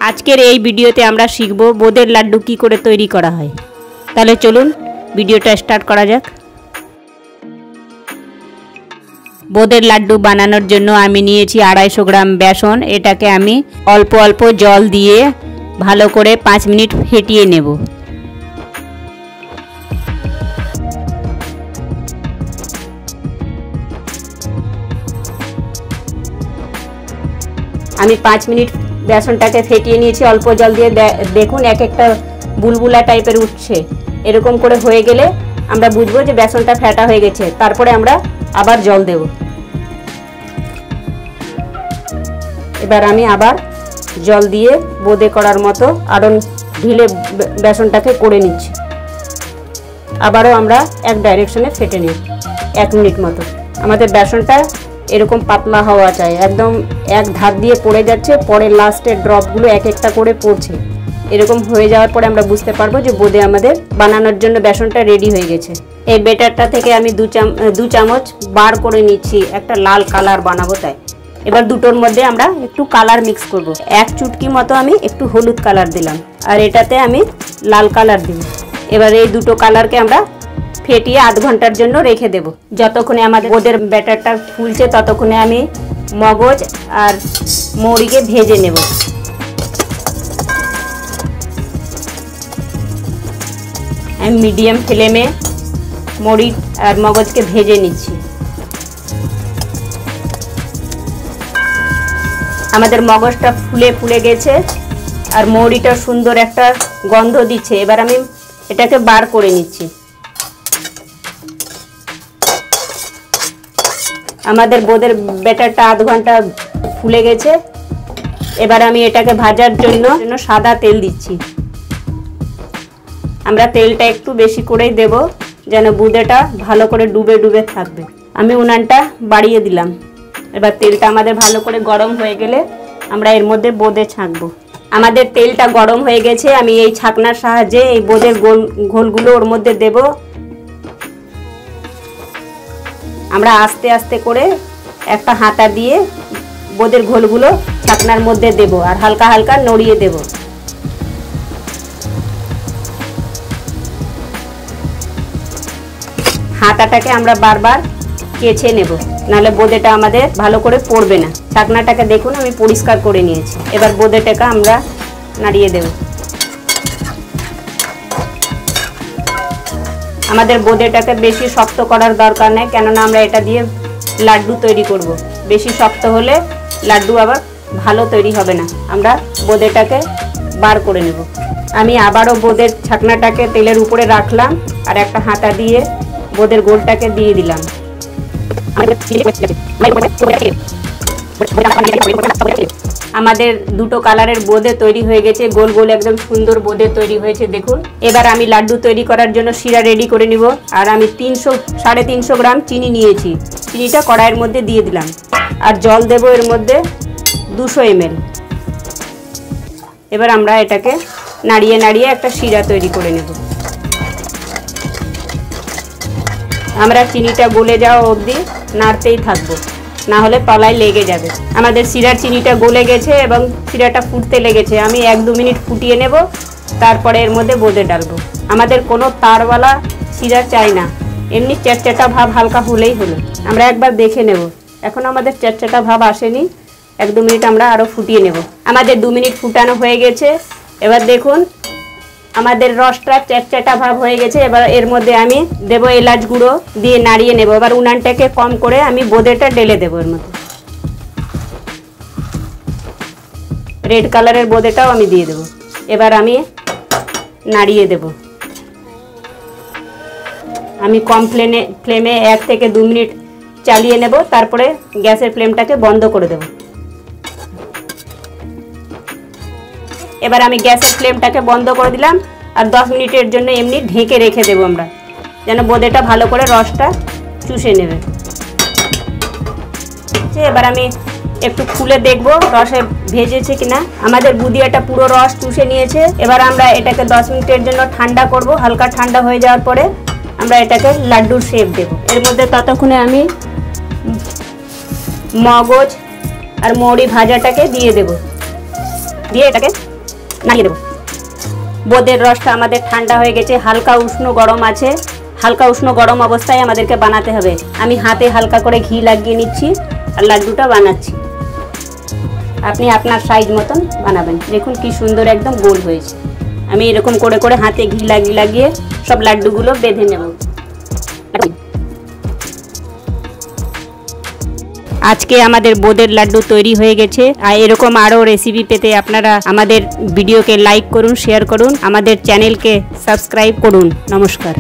আজকের এই ভিডিওতে আমরা শিখব বোঁদের লাড্ডু কি করে তৈরি করা হয়। তাহলে চলুন ভিডিওটা স্টার্ট করা যাক। বোঁদের লাড্ডু বানানোর জন্য আমি নিয়েছি 250 গ্রাম বেসন। এটাকে আমি অল্প অল্প জল দিয়ে ভালো করে 5 মিনিট ফেটিয়ে নেব। আমি 5 মিনিট বেসনটাকে ফেটিয়ে নিয়েছি অল্প জল দিয়ে। দেখুন এক একটা বুলবুলা টাইপের উঠছে। এরকম করে হয়ে গেলে আমরা বুঝবো যে বেসনটা ফেটা হয়ে গেছে। তারপরে আমরা আবার জল দেব। এবার আমি আবার জল দিয়ে বোঁদে করার মতো আরও ঢিলে বেসনটাকে করে নিচ্ছি। আবারও আমরা এক ডাইরেকশনে ফেটে নিই 1 মিনিট মতো। আমাদের বেসনটা এরকম পাতলা হওয়া চাই, একদম এক ধার দিয়ে পড়ে যাচ্ছে, পরে লাস্টের ড্রপগুলো এক একটা করে পড়ছে। এরকম হয়ে যাওয়ার পরে আমরা বুঝতে পারবো যে বোঁদে আমাদের বানানোর জন্য বেসনটা রেডি হয়ে গেছে। এই ব্যাটারটা থেকে আমি 2 চামচ বার করে নিচ্ছি, একটা লাল কালার বানাবো তাই। এবার দুটোর মধ্যে আমরা একটু কালার মিক্স করব। 1 চুটকি মতো আমি একটু হলুদ কালার দিলাম, আর এটাতে আমি লাল কালার দিব। এবার এই দুটো কালারকে আমরা ফেটিয়ে আধ ঘন্টার জন্য রেখে দেব। যতক্ষণে আমাদের বোঁদের ব্যাটারটা ফুলছে ততক্ষণে আমি মগজ আর মৌরিকে ভেজে নেব। আমি মিডিয়াম ফ্লেমে মৌরি আর মগজকে ভেজে নিচ্ছি। আমাদের মগজটা ফুলে ফুলে গেছে আর মৌরিটা সুন্দর একটা গন্ধ দিচ্ছে। এবার আমি এটাকে বার করে নিচ্ছি। আমাদের বোঁদের ব্যাটারটা আধ ঘন্টা ফুলে গেছে। এবার আমি এটাকে ভাজার জন্য সাদা তেল দিচ্ছি। আমরা তেলটা একটু বেশি করেই দেব যেন বোঁদেটা ভালো করে ডুবে ডুবে থাকবে। আমি উনানটা বাড়িয়ে দিলাম। এবার তেলটা আমাদের ভালো করে গরম হয়ে গেলে আমরা এর মধ্যে বোঁদে ছাঁকবো। আমাদের তেলটা গরম হয়ে গেছে। আমি এই ছাঁকনার সাহায্যে এই বোঁদের ঘোলগুলো ওর মধ্যে দেব। আমরা আস্তে আস্তে করে একটা হাতা দিয়ে বোঁদের ঘোলগুলো ছাকনার মধ্যে দেব আর হালকা হালকা নড়িয়ে দেব। হাতাটাকে আমরা বারবার কেচে নেব, নাহলে বোঁদেটা আমাদের ভালো করে পড়বে না। ছাকনাটাকে দেখুন আমি পরিষ্কার করে নিয়েছি। এবার বোঁদেটাকে আমরা নাড়িয়ে দেব। আমাদের বোঁদেটাকে বেশি শক্ত করার দরকার নেই, কেননা আমরা এটা দিয়ে লাড্ডু তৈরি করব। বেশি শক্ত হলে লাড্ডু আবার ভালো তৈরি হবে না। আমরা বোঁদেটাকে বার করে নেব। আমি আবারও বোঁদের ছাকনাটাকে তেলের উপরে রাখলাম আর একটা হাতা দিয়ে বোঁদের গোলটাকে দিয়ে দিলাম। আমাদের দুটো কালারের বোঁদে তৈরি হয়ে গেছে, গোল গোল একদম সুন্দর বোঁদে তৈরি হয়েছে দেখুন। এবার আমি লাড্ডু তৈরি করার জন্য শিরা রেডি করে নিব। আর আমি 350 গ্রাম চিনি নিয়েছি। চিনিটা কড়াইয়ের মধ্যে দিয়ে দিলাম আর জল দেব এর মধ্যে 200 ml। এবার আমরা এটাকে নাড়িয়ে নাড়িয়ে একটা শিরা তৈরি করে নেব। আমরা চিনিটা গলে যাওয়া অবধি নাড়তেই থাকবো, না হলে তলায় লেগে যাবে। আমাদের শিরার চিনিটা গলে গেছে এবং শিরাটা ফুটতে লেগেছে। আমি 1-2 মিনিট ফুটিয়ে নেব, তারপরে এর মধ্যে বোঁদে ডালবো। আমাদের কোনো তারওয়ালা শিরা চাই না, এমনি চ্যাটচ্যাটা ভাব হালকা হলেই হলো। আমরা একবার দেখে নেব। এখন আমাদের চ্যাটচ্যাটা ভাব আসেনি, 1-2 মিনিট আমরা আরও ফুটিয়ে নেব। আমাদের 2 মিনিট ফুটানো হয়ে গেছে। এবার দেখুন আমাদের রসটা চ্যাটচ্যাটা ভাব হয়ে গেছে। এবার এর মধ্যে আমি দেব এলাচ গুঁড়ো, দিয়ে নাড়িয়ে নেব। এবার উনানটাকে কম করে আমি বোঁদেটা ঢেলে দেবো এর মধ্যে। রেড কালারের বোঁদেটাও আমি দিয়ে দেব। এবার আমি নাড়িয়ে দেব। আমি কম ফ্লেমে 1 থেকে 2 মিনিট চালিয়ে নেব, তারপরে গ্যাসের ফ্লেমটাকে বন্ধ করে দেব। এবার আমি গ্যাসের ফ্লেমটাকে বন্ধ করে দিলাম আর 10 মিনিটের জন্য এমনি ঢেকে রেখে দেবো আমরা, যেন বোঁদেটা ভালো করে রসটা চুষে নেবে। এবার আমি একটু খুলে দেখব রসে ভেজেছে কিনা। আমাদের বুঁদিয়াটা পুরো রস চুষে নিয়েছে। এবার আমরা এটাকে 10 মিনিটের জন্য ঠান্ডা করব। হালকা ঠান্ডা হয়ে যাওয়ার পরে আমরা এটাকে লাড্ডুর শেপ দেব। এর মধ্যে ততক্ষণে আমি মগজ আর মৌরি ভাজাটাকে দিয়ে দেব। দিয়ে এটাকে নাড়িয়ে দেবো। বোঁদের রসটা আমাদের ঠান্ডা হয়ে গেছে, হালকা উষ্ণ গরম আছে। হালকা উষ্ণ গরম অবস্থায় আমাদেরকে বানাতে হবে। আমি হাতে হালকা করে ঘি লাগিয়ে নিচ্ছি আর লাড্ডুটা বানাচ্ছি। আপনি আপনার সাইজ মতন বানাবেন। দেখুন কি সুন্দর একদম গোল হয়েছে। আমি এরকম করে করে হাতে ঘি লাগিয়ে লাগিয়ে সব লাড্ডুগুলো বেঁধে নেব। আজকে আমাদের বোঁদের লাড্ডু তৈরি হয়ে গেছে। আর এরকম আরও রেসিপি পেতে আপনারা আমাদের ভিডিওকে লাইক করুন, শেয়ার করুন, আমাদের চ্যানেলকে সাবস্ক্রাইব করুন। নমস্কার।